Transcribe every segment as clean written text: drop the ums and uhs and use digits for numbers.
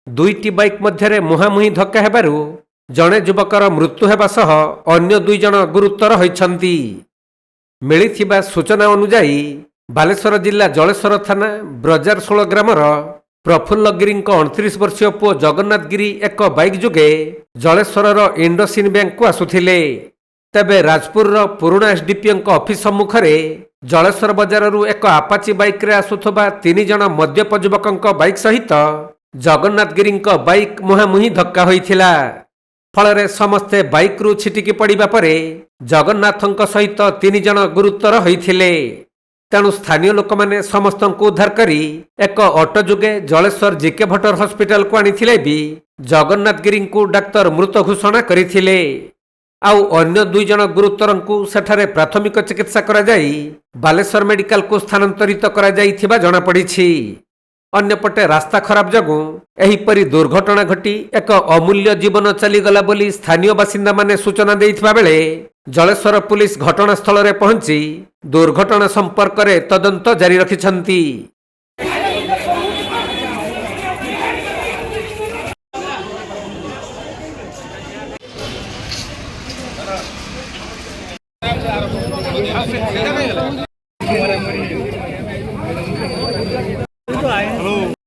दुईटी bike मध्य मुहांमुही धक्का हेबारु जड़े युवकर मृत्यु हेबा सह अन्य 2 जन गुरुतर होइछन्ति। मिलिथिबा सूचना अनुसार बालेश्वर जिला जलेश्वर थाना ब्रजारशोल ग्रामर प्रफुल्ल गिरी 29 वर्षीय पुओ जगन्नाथ गिरी एक बाइक जुगे जलेश्वर इंडोसिन बैंक को आसुथिले। तेबे राजपुर पुराणा एसडीपीओ ऑफिस सम्मुख जलेश्वर बजार एक आपाची बाइक रे आसुथबा 3 जन मद्यप युवक बाइक सहित जगन्नाथ गिरी बाइक मुहांमुही धक्का होइथिला। फल समस्ते बाइक रु छिटिकी पड़ा पर जगन्नाथ सहित 3 जन गुरुतर होइथिले। तेणु स्थानीय लोक मैंने समस्त उद्धार करी एक ऑटो जुगे जलेश्वर जीके भट्टर हॉस्पिटल को आनिथिले भी जगन्नाथ गिरी को डाक्तर मृत घोषणा करथिले। आउ अन्य 2 जन गुरुतर को सेठारे प्राथमिक चिकित्सा करा जाई बालेश्वर मेडिकल को स्थानांतरित करा जाइथिबा जणा पड़िछि। अन्यपटे रास्ता खराब जगू एहिपरि दुर्घटना घटी एक अमूल्य जीवन चलीगला बोली स्थानीय बासिंदा माने सूचना देइथिबा बेले जलेश्वर पुलिस घटनास्थल रे पहुंची दुर्घटना संपर्क रे तदंत जारी रखिछन्ति।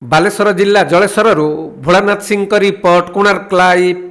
बालेश्वर जिला जलेश्वर भोलानाथ सिंह रिपोर्ट कोणार्क लाइव।